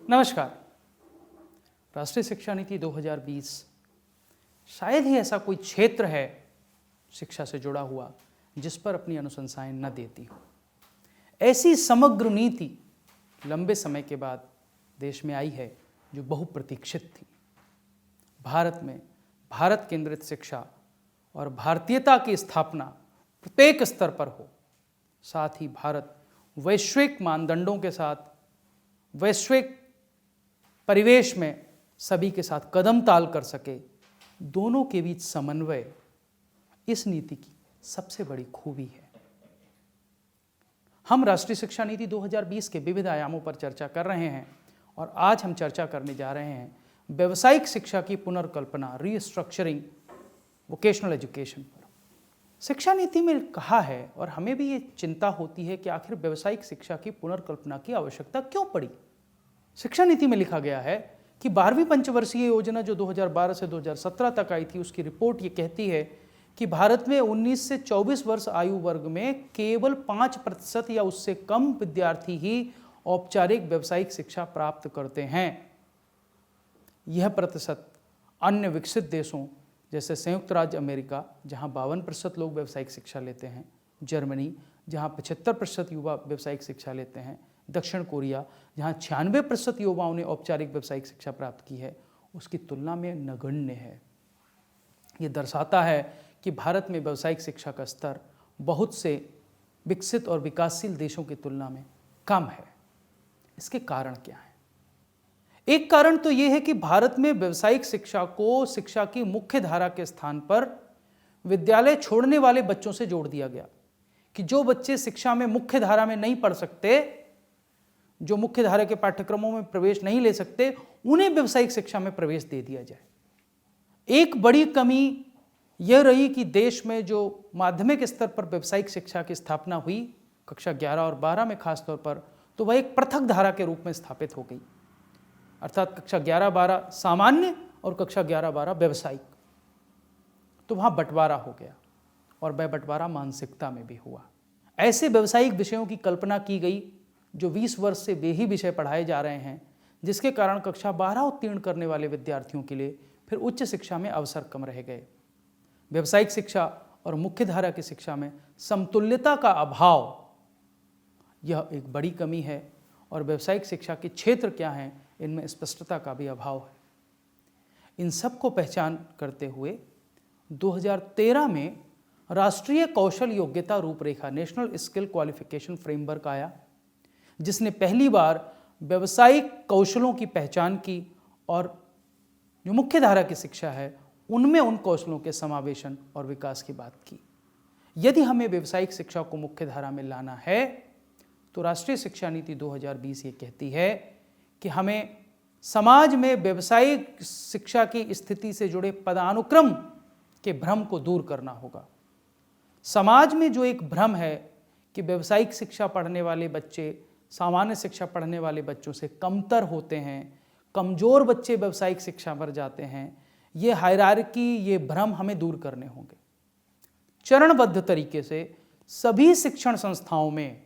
नमस्कार। राष्ट्रीय शिक्षा नीति 2020 शायद ही ऐसा कोई क्षेत्र है शिक्षा से जुड़ा हुआ जिस पर अपनी अनुशंसाएं न देती हो। ऐसी समग्र नीति लंबे समय के बाद देश में आई है जो बहुप्रतीक्षित थी। भारत में भारत केंद्रित शिक्षा और भारतीयता की स्थापना प्रत्येक स्तर पर हो, साथ ही भारत वैश्विक मानदंडों के साथ वैश्विक परिवेश में सभी के साथ कदम ताल कर सके, दोनों के बीच समन्वय इस नीति की सबसे बड़ी खूबी है। हम राष्ट्रीय शिक्षा नीति 2020 के विविध आयामों पर चर्चा कर रहे हैं और आज हम चर्चा करने जा रहे हैं व्यावसायिक शिक्षा की पुनर्कल्पना, रीस्ट्रक्चरिंग वोकेशनल एजुकेशन पर। शिक्षा नीति में कहा है और हमें भी ये चिंता होती है कि आखिर व्यावसायिक शिक्षा की पुनर्कल्पना की आवश्यकता क्यों पड़ी। शिक्षा नीति में लिखा गया है कि 12वीं पंचवर्षीय योजना जो 2012 से 2017 तक आई थी, उसकी रिपोर्ट ये कहती है कि भारत में 19 से 24 वर्ष आयु वर्ग में केवल 5% या उससे कम विद्यार्थी ही औपचारिक व्यावसायिक शिक्षा प्राप्त करते हैं। यह प्रतिशत अन्य विकसित देशों जैसे संयुक्त राज्य अमेरिका, जहां 52% लोग व्यावसायिक शिक्षा लेते हैं, जर्मनी जहां 75% युवा व्यावसायिक शिक्षा लेते हैं, दक्षिण कोरिया जहां 96% युवाओं ने औपचारिक व्यावसायिक शिक्षा प्राप्त की है, उसकी तुलना में नगण्य है। ये दर्शाता है कि भारत में व्यावसायिक शिक्षा का स्तर बहुत से विकसित और विकासशील देशों की तुलना में कम है। इसके कारण क्या है? एक कारण तो यह है कि भारत में व्यावसायिक शिक्षा को शिक्षा की मुख्य धारा के स्थान पर विद्यालय छोड़ने वाले बच्चों से जोड़ दिया गया कि जो बच्चे शिक्षा में मुख्य धारा में नहीं पढ़ सकते, जो मुख्य धारा के पाठ्यक्रमों में प्रवेश नहीं ले सकते, उन्हें व्यावसायिक शिक्षा में प्रवेश दे दिया जाए। एक बड़ी कमी यह रही कि देश में जो माध्यमिक स्तर पर व्यावसायिक शिक्षा की स्थापना हुई, कक्षा 11 और 12 में खासतौर पर, तो वह एक पृथक धारा के रूप में स्थापित हो गई, अर्थात कक्षा 11-12 सामान्य और कक्षा 11-12 व्यावसायिक। तो वहाँ बंटवारा हो गया और वह बंटवारा मानसिकता में भी हुआ। ऐसे व्यावसायिक विषयों की कल्पना की गई जो 20 वर्ष से वे ही विषय पढ़ाए जा रहे हैं, जिसके कारण कक्षा 12 उत्तीर्ण करने वाले विद्यार्थियों के लिए फिर उच्च शिक्षा में अवसर कम रह गए। व्यावसायिक शिक्षा और मुख्य धारा की शिक्षा में समतुल्यता का अभाव, यह एक बड़ी कमी है और व्यावसायिक शिक्षा के क्षेत्र क्या हैं, इनमें स्पष्टता का भी अभाव है। इन सब को पहचान करते हुए 2013 में राष्ट्रीय कौशल योग्यता रूपरेखा, नेशनल स्किल क्वालिफिकेशन फ्रेमवर्क आया, जिसने पहली बार व्यावसायिक कौशलों की पहचान की और जो मुख्य धारा की शिक्षा है उनमें उन कौशलों के समावेशन और विकास की बात की। यदि हमें व्यावसायिक शिक्षा को मुख्य धारा में लाना है तो राष्ट्रीय शिक्षा नीति 2020 ये कहती है कि हमें समाज में व्यावसायिक शिक्षा की स्थिति से जुड़े पदानुक्रम के भ्रम को दूर करना होगा। समाज में जो एक भ्रम है कि व्यावसायिक शिक्षा पढ़ने वाले बच्चे सामान्य शिक्षा पढ़ने वाले बच्चों से कमतर होते हैं, कमजोर बच्चे व्यावसायिक शिक्षा पर जाते हैं, ये हायरार्की, ये भ्रम हमें दूर करने होंगे। चरणबद्ध तरीके से सभी शिक्षण संस्थाओं में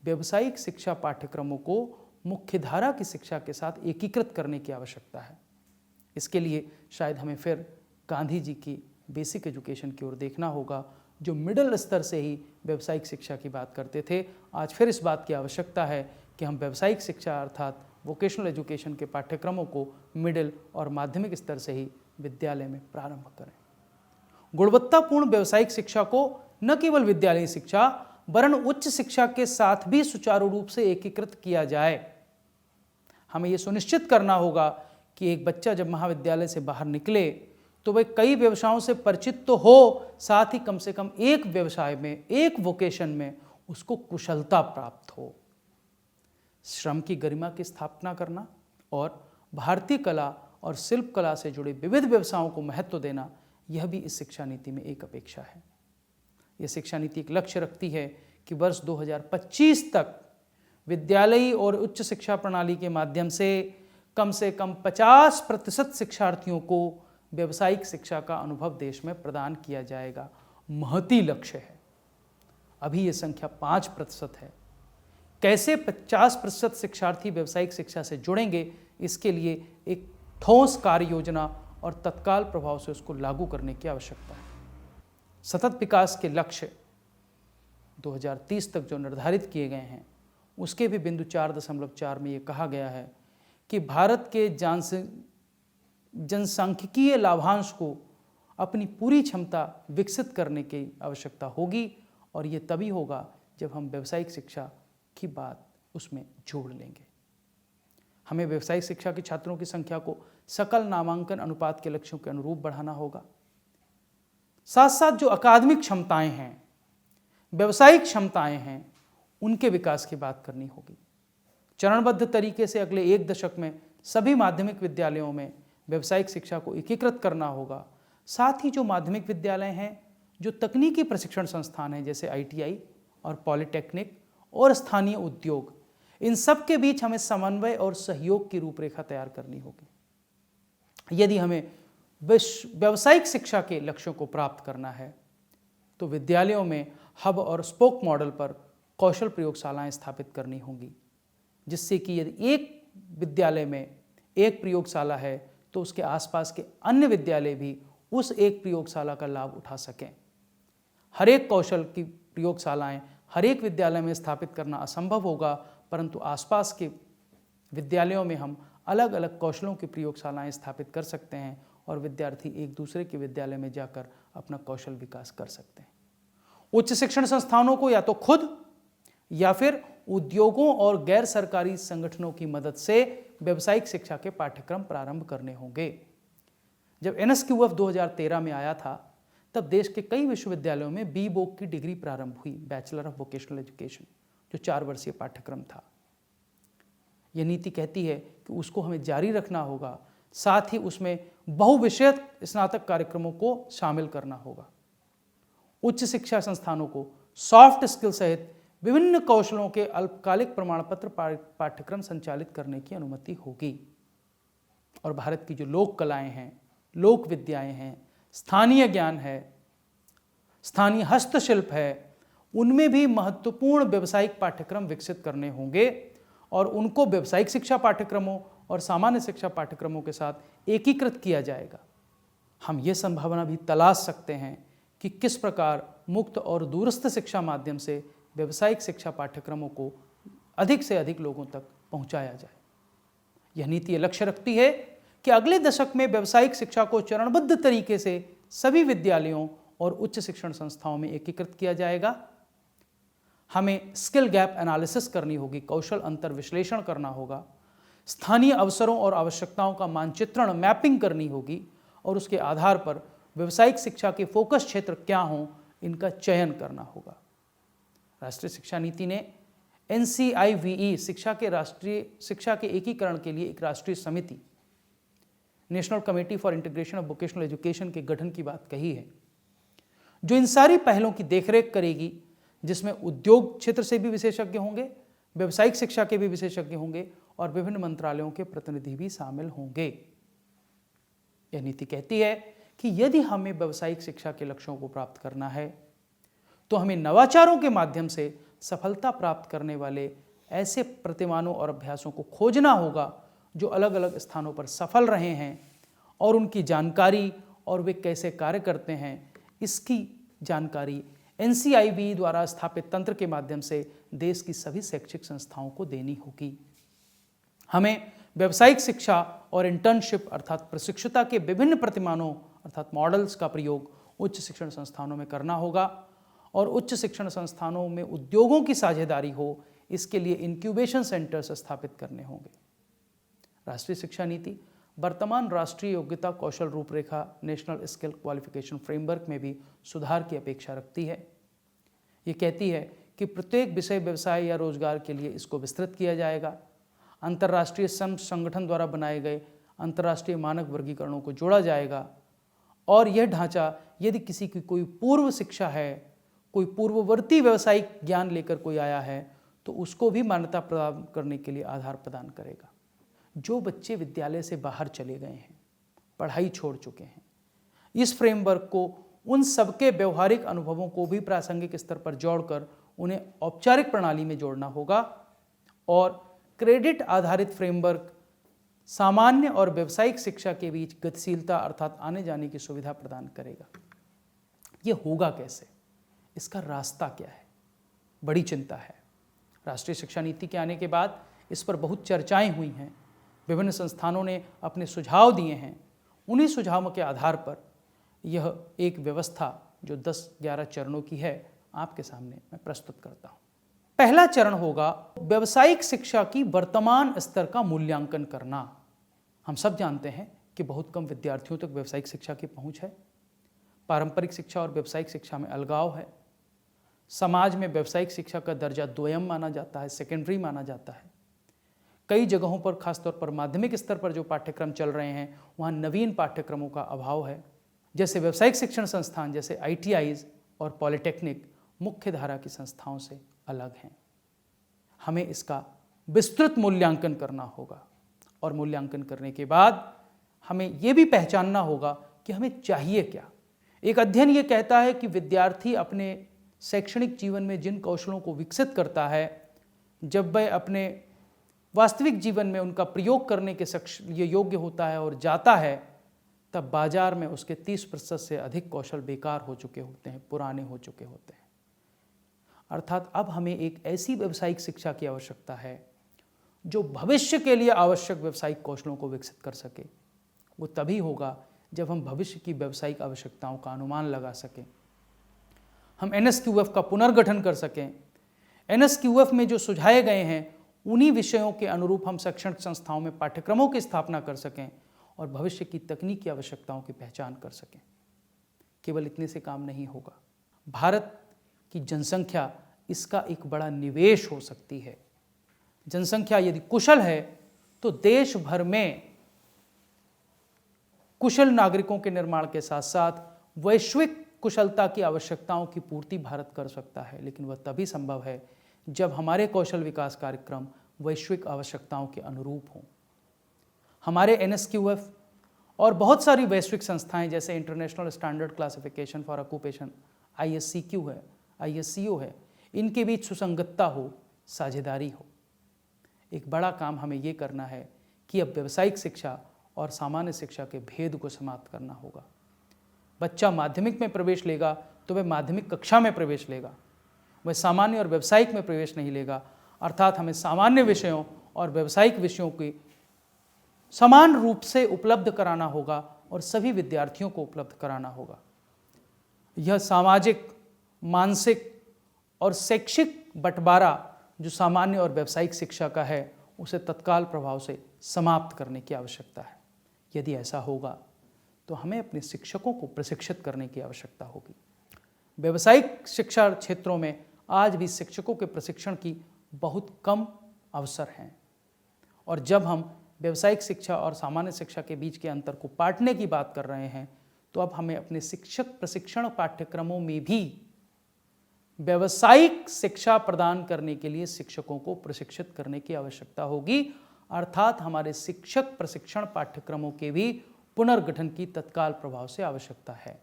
व्यावसायिक शिक्षा पाठ्यक्रमों को मुख्य धारा की शिक्षा के साथ एकीकृत करने की आवश्यकता है। इसके लिए शायद हमें फिर गांधी जी की बेसिक एजुकेशन की ओर देखना होगा, जो मिडिल स्तर से ही व्यावसायिक शिक्षा की बात करते थे। आज फिर इस बात की आवश्यकता है कि हम व्यावसायिक शिक्षा अर्थात वोकेशनल एजुकेशन के पाठ्यक्रमों को मिडिल और माध्यमिक स्तर से ही विद्यालय में प्रारंभ करें। गुणवत्तापूर्ण व्यावसायिक शिक्षा को न केवल विद्यालयी शिक्षा वरन उच्च शिक्षा के साथ भी सुचारू रूप से एकीकृत किया जाए। हमें यह सुनिश्चित करना होगा कि एक बच्चा जब महाविद्यालय से बाहर निकले तो वह कई व्यवसायों से परिचित तो हो, साथ ही कम से कम एक व्यवसाय में, एक वोकेशन में उसको कुशलता प्राप्त हो। श्रम की गरिमा की स्थापना करना और भारतीय कला और शिल्प कला से जुड़े विविध व्यवसायों को महत्व देना, यह भी इस शिक्षा नीति में एक अपेक्षा है। यह शिक्षा नीति एक लक्ष्य रखती है कि वर्ष 2025 तक विद्यालयी और उच्च शिक्षा प्रणाली के माध्यम से कम 50% शिक्षार्थियों को व्यावसायिक शिक्षा का अनुभव देश में प्रदान किया जाएगा। महती लक्ष्य है। अभी ये संख्या 5% है। कैसे 50% शिक्षार्थी व्यावसायिक शिक्षा से जुड़ेंगे, इसके लिए एक ठोस कार्य योजना और तत्काल प्रभाव से उसको लागू करने की आवश्यकता है। सतत विकास के लक्ष्य 2030 तक जो निर्धारित किए गए हैं, उसके भी बिंदु 4.4 में ये कहा गया है कि भारत के जनसांख्यिकीय लाभांश को अपनी पूरी क्षमता विकसित करने की आवश्यकता होगी, और ये तभी होगा जब हम व्यावसायिक शिक्षा की बात उसमें जोड़ लेंगे। हमें व्यावसायिक शिक्षा के छात्रों की संख्या को सकल नामांकन अनुपात के लक्ष्यों के अनुरूप बढ़ाना होगा। साथ साथ जो अकादमिक क्षमताएं हैं, व्यावसायिक क्षमताएं हैं, उनके विकास की बात करनी होगी। चरणबद्ध तरीके से अगले 1 दशक में सभी माध्यमिक विद्यालयों में व्यावसायिक शिक्षा को एकीकृत करना होगा। साथ ही जो माध्यमिक विद्यालय हैं, जो तकनीकी प्रशिक्षण संस्थान हैं जैसे ITI और पॉलिटेक्निक और स्थानीय उद्योग, इन सब के बीच हमें समन्वय और सहयोग की रूपरेखा तैयार करनी होगी। यदि हमें व्यावसायिक शिक्षा के लक्ष्यों को प्राप्त करना है तो विद्यालयों में हब और स्पोक मॉडल पर कौशल प्रयोगशालाएं स्थापित करनी होंगी, जिससे कि यदि एक विद्यालय में एक प्रयोगशाला है तो उसके आसपास के अन्य विद्यालय भी उस एक प्रयोगशाला का लाभ उठा सकें। हर एक कौशल की प्रयोगशालाएं हर एक विद्यालय में स्थापित करना असंभव होगा, परंतु आसपास के विद्यालयों में हम अलग अलग कौशलों की प्रयोगशालाएं स्थापित कर सकते हैं और विद्यार्थी एक दूसरे के विद्यालय में जाकर अपना कौशल विकास कर सकते हैं। उच्च शिक्षण संस्थानों को या तो खुद या फिर उद्योगों और गैर सरकारी संगठनों की मदद से व्यावसायिक शिक्षा के पाठ्यक्रम प्रारंभ करने होंगे। जब NSQF 2013 में आया था, तब देश के कई विश्वविद्यालयों में BVOC की डिग्री प्रारंभ हुई, बैचलर ऑफ वोकेशनल एजुकेशन, जो 4 वर्षीय पाठ्यक्रम था। यह नीति कहती है कि उसको हमें जारी रखना होगा, साथ ही उसमें बहुविषयक स्नातक कार्यक्रमों को शामिल करना होगा। उच्च शिक्षा संस्थानों को सॉफ्ट स्किल सहित विभिन्न कौशलों के अल्पकालिक प्रमाण पत्र पाठ्यक्रम संचालित करने की अनुमति होगी। और भारत की जो लोक कलाएं हैं, लोक विद्याएं हैं, स्थानीय ज्ञान है, स्थानीय हस्तशिल्प है, उनमें भी महत्वपूर्ण व्यावसायिक पाठ्यक्रम विकसित करने होंगे और उनको व्यावसायिक शिक्षा पाठ्यक्रमों और सामान्य शिक्षा पाठ्यक्रमों के साथ एकीकृत किया जाएगा। हम ये संभावना भी तलाश सकते हैं कि किस प्रकार मुक्त और दूरस्थ शिक्षा माध्यम से व्यावसायिक शिक्षा पाठ्यक्रमों को अधिक से अधिक लोगों तक पहुंचाया जाए। यह नीति लक्ष्य रखती है कि अगले दशक में व्यावसायिक शिक्षा को चरणबद्ध तरीके से सभी विद्यालयों और उच्च शिक्षण संस्थाओं में एकीकृत किया जाएगा। हमें स्किल गैप एनालिसिस करनी होगी, कौशल अंतर विश्लेषण करना होगा, स्थानीय अवसरों और आवश्यकताओं का मानचित्रण मैपिंग करनी होगी और उसके आधार पर व्यावसायिक शिक्षा के फोकस क्षेत्र क्या हों, इनका चयन करना होगा। राष्ट्रीय शिक्षा नीति ने NCIVE शिक्षा के एकीकरण के लिए एक राष्ट्रीय समिति, national committee for integration of vocational education के गठन की बात कही है, जो इन सारी पहलों की देखरेख करेगी, जिसमें उद्योग क्षेत्र से भी विशेषज्ञ होंगे, व्यावसायिक शिक्षा के भी विशेषज्ञ होंगे और विभिन्न मंत्रालयों के प्रतिनिधि भी शामिल होंगे। यह नीति कहती है कि यदि हमें व्यावसायिक शिक्षा के लक्ष्यों को प्राप्त करना है तो हमें नवाचारों के माध्यम से सफलता प्राप्त करने वाले ऐसे प्रतिमानों और अभ्यासों को खोजना होगा जो अलग अलग स्थानों पर सफल रहे हैं और उनकी जानकारी और वे कैसे कार्य करते हैं, इसकी जानकारी NCIVE द्वारा स्थापित तंत्र के माध्यम से देश की सभी शैक्षिक संस्थाओं को देनी होगी। हमें व्यावसायिक शिक्षा और इंटर्नशिप अर्थात प्रशिक्षुता के विभिन्न प्रतिमानों अर्थात मॉडल्स का प्रयोग उच्च शिक्षण संस्थानों में करना होगा और उच्च शिक्षण संस्थानों में उद्योगों की साझेदारी हो, इसके लिए इंक्यूबेशन सेंटर्स स्थापित करने होंगे। राष्ट्रीय शिक्षा नीति वर्तमान राष्ट्रीय योग्यता कौशल रूपरेखा नेशनल स्किल क्वालिफिकेशन फ्रेमवर्क में भी सुधार की अपेक्षा रखती है। ये कहती है कि प्रत्येक विषय व्यवसाय या रोजगार के लिए इसको विस्तृत किया जाएगा। अंतर्राष्ट्रीय श्रम संगठन द्वारा बनाए गए अंतर्राष्ट्रीय मानक वर्गीकरणों को जोड़ा जाएगा और यह ढांचा यदि किसी की कोई पूर्व शिक्षा है, कोई पूर्ववर्ती व्यावसायिक ज्ञान लेकर कोई आया है, तो उसको भी मान्यता प्रदान करने के लिए आधार प्रदान करेगा। जो बच्चे विद्यालय से बाहर चले गए हैं, पढ़ाई छोड़ चुके हैं, इस फ्रेमवर्क को उन सबके व्यवहारिक अनुभवों को भी प्रासंगिक स्तर पर जोड़कर उन्हें औपचारिक प्रणाली में जोड़ना होगा और क्रेडिट आधारित फ्रेमवर्क सामान्य और व्यावसायिक शिक्षा के बीच गतिशीलता अर्थात आने जाने की सुविधा प्रदान करेगा। ये होगा कैसे, इसका रास्ता क्या है, बड़ी चिंता है। राष्ट्रीय शिक्षा नीति के आने के बाद इस पर बहुत चर्चाएं हुई हैं, विभिन्न संस्थानों ने अपने सुझाव दिए हैं। उन्हीं सुझावों के आधार पर यह एक व्यवस्था जो 10-11 चरणों की है आपके सामने मैं प्रस्तुत करता हूँ। पहला चरण होगा व्यावसायिक शिक्षा की वर्तमान स्तर का मूल्यांकन करना। हम सब जानते हैं कि बहुत कम विद्यार्थियों तक व्यावसायिक शिक्षा की पहुँच है। पारंपरिक शिक्षा और व्यावसायिक शिक्षा में अलगाव है। समाज में व्यावसायिक शिक्षा का दर्जा द्वयम माना जाता है, सेकेंडरी माना जाता है। कई जगहों पर, खासतौर पर माध्यमिक स्तर पर जो पाठ्यक्रम चल रहे हैं वहाँ नवीन पाठ्यक्रमों का अभाव है। जैसे व्यावसायिक शिक्षण संस्थान जैसे ITIs और पॉलिटेक्निक मुख्य धारा की संस्थाओं से अलग हैं। हमें इसका विस्तृत मूल्यांकन करना होगा और मूल्यांकन करने के बाद हमें ये भी पहचानना होगा कि हमें चाहिए क्या। एक अध्ययन ये कहता है कि विद्यार्थी अपने शैक्षणिक जीवन में जिन कौशलों को विकसित करता है, जब वह अपने वास्तविक जीवन में उनका प्रयोग करने के ये योग्य होता है और जाता है, तब बाजार में उसके 30% से अधिक कौशल बेकार हो चुके होते हैं, पुराने हो चुके होते हैं। अर्थात अब हमें एक ऐसी व्यावसायिक शिक्षा की आवश्यकता है जो भविष्य के लिए आवश्यक व्यावसायिक कौशलों को विकसित कर सके। वो तभी होगा जब हम भविष्य की व्यावसायिक आवश्यकताओं का अनुमान लगा सकें, हम NSQF का पुनर्गठन कर सकें। NSQF में जो सुझाए गए हैं उन्हीं विषयों के अनुरूप हम शैक्षणिक संस्थाओं में पाठ्यक्रमों की स्थापना कर सकें और भविष्य की तकनीकी आवश्यकताओं की पहचान कर सकें। केवल इतने से काम नहीं होगा। भारत की जनसंख्या इसका एक बड़ा निवेश हो सकती है। जनसंख्या यदि कुशल है तो देश भर में कुशल नागरिकों के निर्माण के साथ साथ वैश्विक कुशलता की आवश्यकताओं की पूर्ति भारत कर सकता है। लेकिन वह तभी संभव है जब हमारे कौशल विकास कार्यक्रम वैश्विक आवश्यकताओं के अनुरूप हों। हमारे NSQF और बहुत सारी वैश्विक संस्थाएं जैसे international standard classification for occupation ISCQ है, ISCO है, इनके बीच सुसंगतता हो, साझेदारी हो। एक बड़ा काम हमें ये करना है कि अब व्यावसायिक शिक्षा और सामान्य शिक्षा के भेद को समाप्त करना होगा। बच्चा माध्यमिक में प्रवेश लेगा तो वह माध्यमिक कक्षा में प्रवेश लेगा, वह सामान्य और व्यावसायिक में प्रवेश नहीं लेगा। अर्थात हमें सामान्य विषयों और व्यावसायिक विषयों की समान रूप से उपलब्ध कराना होगा और सभी विद्यार्थियों को उपलब्ध कराना होगा। यह सामाजिक, मानसिक और शैक्षिक बंटवारा जो सामान्य और व्यावसायिक शिक्षा का है उसे तत्काल प्रभाव से समाप्त करने की आवश्यकता है। यदि ऐसा होगा तो हमें अपने शिक्षकों को प्रशिक्षित करने की आवश्यकता होगी। व्यावसायिक शिक्षा क्षेत्रों में आज भी शिक्षकों के प्रशिक्षण की बहुत कम अवसर हैं और जब हम व्यावसायिक शिक्षा और सामान्य शिक्षा के बीच के अंतर को पाटने की बात कर रहे हैं तो अब हमें अपने शिक्षक प्रशिक्षण पाठ्यक्रमों में भी व्यावसायिक शिक्षा प्रदान करने के लिए शिक्षकों को प्रशिक्षित करने की आवश्यकता होगी। अर्थात हमारे शिक्षक प्रशिक्षण पाठ्यक्रमों के भी पुनर्गठन की तत्काल प्रभाव से आवश्यकता है।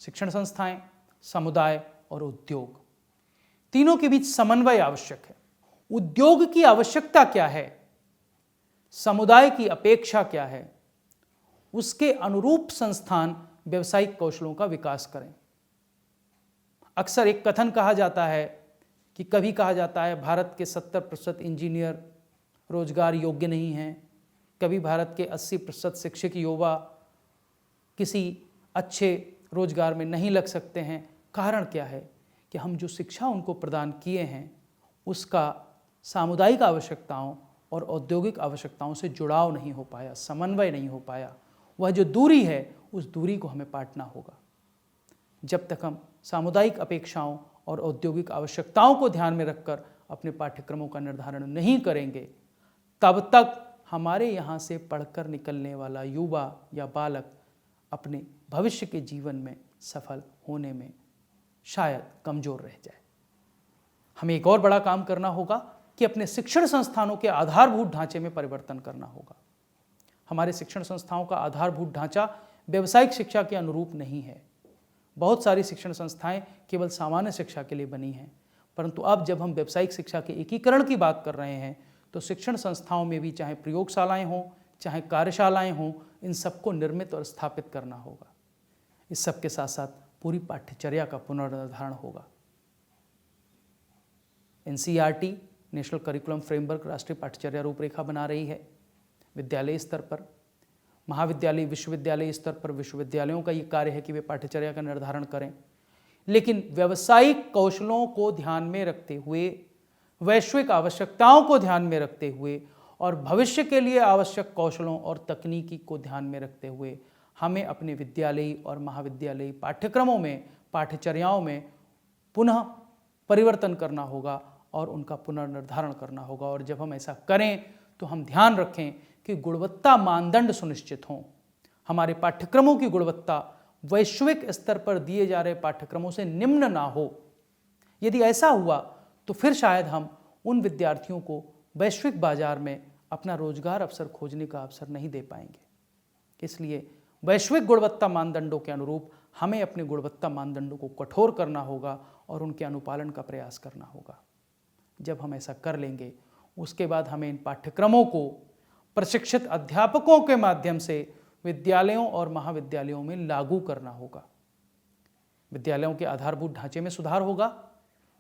शिक्षण संस्थाएं, समुदाय और उद्योग, तीनों के बीच समन्वय आवश्यक है। उद्योग की आवश्यकता क्या है, समुदाय की अपेक्षा क्या है, उसके अनुरूप संस्थान व्यावसायिक कौशलों का विकास करें। अक्सर एक कथन कहा जाता है कि कभी कहा जाता है भारत के 70% इंजीनियर रोजगार योग्य नहीं हैं, कभी भारत के 80% शिक्षक युवा किसी अच्छे रोजगार में नहीं लग सकते हैं। कारण क्या है कि हम जो शिक्षा उनको प्रदान किए हैं उसका सामुदायिक आवश्यकताओं और औद्योगिक आवश्यकताओं से जुड़ाव नहीं हो पाया, समन्वय नहीं हो पाया। वह जो दूरी है उस दूरी को हमें पाटना होगा। जब तक हम सामुदायिक अपेक्षाओं और औद्योगिक आवश्यकताओं को ध्यान में रखकर अपने पाठ्यक्रमों का निर्धारण नहीं करेंगे, तब तक हमारे यहाँ से पढ़कर निकलने वाला युवा या बालक अपने भविष्य के जीवन में सफल होने में शायद कमज़ोर रह जाए। हमें एक और बड़ा काम करना होगा कि अपने शिक्षण संस्थानों के आधारभूत ढांचे में परिवर्तन करना होगा। हमारे शिक्षण संस्थाओं का आधारभूत ढांचा व्यावसायिक शिक्षा के अनुरूप नहीं है। बहुत सारी शिक्षण संस्थाएं केवल सामान्य शिक्षा के लिए बनी हैं, परंतु अब जब हम व्यावसायिक शिक्षा के एकीकरण की बात कर रहे हैं तो शिक्षण संस्थाओं में भी चाहे प्रयोगशालाएं हों, चाहे कार्यशालाएं हों, इन सबको निर्मित और स्थापित करना होगा। इस सब के साथ साथ पूरी पाठ्यचर्या का पुनर्निर्धारण होगा। NCERT नेशनल करिकुलम फ्रेमवर्क राष्ट्रीय पाठ्यचर्या रूपरेखा बना रही है। विद्यालय स्तर पर, महाविद्यालय, विश्वविद्यालय स्तर पर विश्वविद्यालयों का ये कार्य है कि वे पाठ्यचर्या का निर्धारण करें। लेकिन व्यावसायिक कौशलों को ध्यान में रखते हुए, वैश्विक आवश्यकताओं को ध्यान में रखते हुए और भविष्य के लिए आवश्यक कौशलों और तकनीकी को ध्यान में रखते हुए हमें अपने विद्यालयी और महाविद्यालयी पाठ्यक्रमों में, पाठ्यचर्याओं में पुनः परिवर्तन करना होगा और उनका पुनर्निर्धारण करना होगा। और जब हम ऐसा करें तो हम ध्यान रखें कि गुणवत्ता मानदंड सुनिश्चित हों। हमारे पाठ्यक्रमों की गुणवत्ता वैश्विक स्तर पर दिए जा रहे पाठ्यक्रमों से निम्न ना हो। यदि ऐसा हुआ तो फिर शायद हम उन विद्यार्थियों को वैश्विक बाजार में अपना रोजगार अवसर खोजने का अवसर नहीं दे पाएंगे। इसलिए वैश्विक गुणवत्ता मानदंडों के अनुरूप हमें अपने गुणवत्ता मानदंडों को कठोर करना होगा और उनके अनुपालन का प्रयास करना होगा। जब हम ऐसा कर लेंगे उसके बाद हमें इन पाठ्यक्रमों को प्रशिक्षित अध्यापकों के माध्यम से विद्यालयों और महाविद्यालयों में लागू करना होगा। विद्यालयों के आधारभूत ढांचे में सुधार होगा।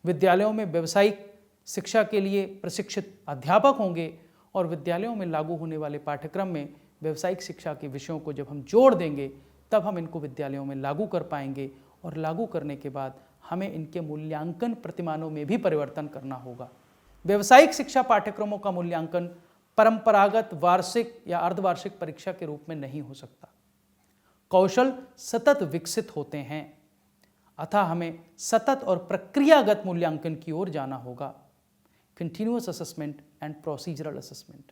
विद्यालयों में व्यावसायिक शिक्षा के लिए प्रशिक्षित अध्यापक होंगे और विद्यालयों में लागू होने वाले पाठ्यक्रम में व्यावसायिक शिक्षा के विषयों को जब हम जोड़ देंगे तब हम इनको विद्यालयों में लागू कर पाएंगे। और लागू करने के बाद हमें इनके मूल्यांकन प्रतिमानों में भी परिवर्तन करना होगा। व्यावसायिक शिक्षा पाठ्यक्रमों का मूल्यांकन परंपरागत वार्षिक या अर्धवार्षिक परीक्षा के रूप में नहीं हो सकता। कौशल सतत विकसित होते हैं, अतः हमें सतत और प्रक्रियागत मूल्यांकन की ओर जाना होगा। Continuous assessment and procedural assessment.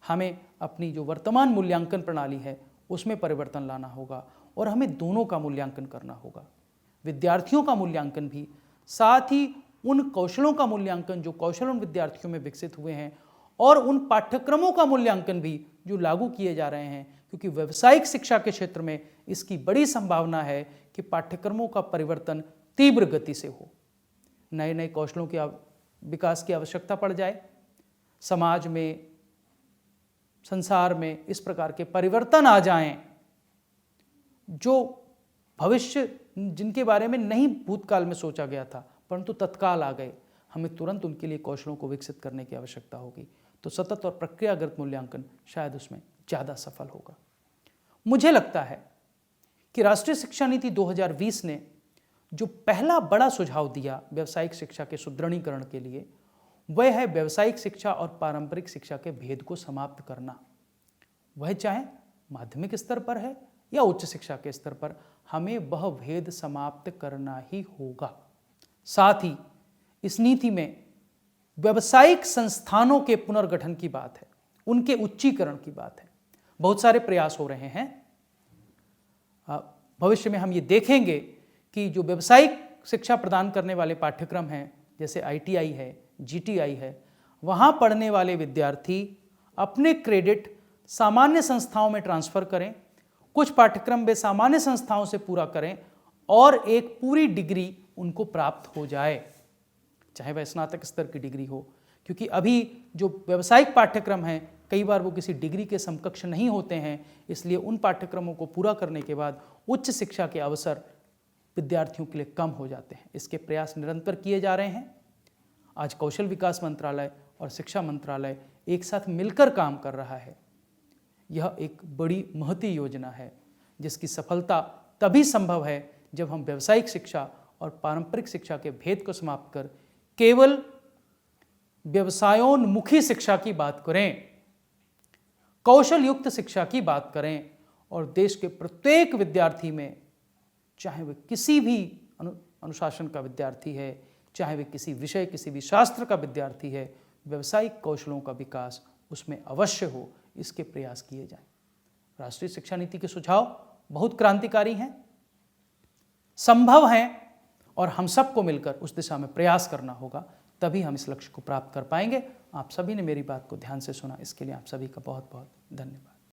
हमें अपनी जो वर्तमान मूल्यांकन प्रणाली है उसमें परिवर्तन लाना होगा और हमें दोनों का मूल्यांकन करना होगा। विद्यार्थियों का मूल्यांकन भी, साथ ही उन कौशलों का मूल्यांकन जो कौशल उन विद्यार्थियों में विकसित हुए हैं, और उन पाठ्यक्रमों का मूल्यांकन भी जो लागू किए जा रहे हैं, क्योंकि व्यावसायिक शिक्षा के क्षेत्र में इसकी बड़ी संभावना है कि पाठ्यक्रमों का परिवर्तन तीव्र गति से हो। नए नए कौशलों के विकास की आवश्यकता पड़ जाए। समाज में, संसार में इस प्रकार के परिवर्तन आ जाएं जो भविष्य, जिनके बारे में नहीं भूतकाल में सोचा गया था परंतु तत्काल आ गए। हमें तुरंत उनके लिए कौशलों को विकसित करने की आवश्यकता होगी। तो सतत और प्रक्रियागत मूल्यांकन शायद उसमें ज़्यादा सफल होगा। मुझे लगता है कि राष्ट्रीय शिक्षा नीति 2020 ने जो पहला बड़ा सुझाव दिया व्यावसायिक शिक्षा के सुदृढ़ीकरण के लिए, वह है व्यावसायिक शिक्षा और पारंपरिक शिक्षा के भेद को समाप्त करना। वह चाहे माध्यमिक स्तर पर है या उच्च शिक्षा के स्तर पर, हमें वह भेद समाप्त करना ही होगा। साथ ही इस नीति में व्यावसायिक संस्थानों के पुनर्गठन की बात है, उनके उच्चीकरण की बात है। बहुत सारे प्रयास हो रहे हैं। भविष्य में हम ये देखेंगे कि जो व्यावसायिक शिक्षा प्रदान करने वाले पाठ्यक्रम हैं, जैसे ITI है, GTI है, वहाँ पढ़ने वाले विद्यार्थी अपने क्रेडिट सामान्य संस्थाओं में ट्रांसफ़र करें, कुछ पाठ्यक्रम वे सामान्य संस्थाओं से पूरा करें और एक पूरी डिग्री उनको प्राप्त हो जाए, चाहे वह स्नातक स्तर की डिग्री हो। क्योंकि अभी जो व्यावसायिक पाठ्यक्रम हैं कई बार वो किसी डिग्री के समकक्ष नहीं होते हैं, इसलिए उन पाठ्यक्रमों को पूरा करने के बाद उच्च शिक्षा के अवसर विद्यार्थियों के लिए कम हो जाते हैं। इसके प्रयास निरंतर किए जा रहे हैं। आज कौशल विकास मंत्रालय और शिक्षा मंत्रालय एक साथ मिलकर काम कर रहा है। यह एक बड़ी महती योजना है जिसकी सफलता तभी संभव है जब हम व्यावसायिक शिक्षा और पारंपरिक शिक्षा के भेद को समाप्त कर केवल व्यवसायोन्मुखी शिक्षा की बात करें, कौशल युक्त शिक्षा की बात करें और देश के प्रत्येक विद्यार्थी में, चाहे वह किसी भी अनुशासन का विद्यार्थी है, चाहे वह किसी विषय, किसी भी शास्त्र का विद्यार्थी है, व्यावसायिक कौशलों का विकास उसमें अवश्य हो, इसके प्रयास किए जाएं। राष्ट्रीय शिक्षा नीति के सुझाव बहुत क्रांतिकारी हैं, संभव हैं और हम सबको मिलकर उस दिशा में प्रयास करना होगा, तभी हम इस लक्ष्य को प्राप्त कर पाएंगे। आप सभी ने मेरी बात को ध्यान से सुना, इसके लिए आप सभी का बहुत बहुत धन्यवाद।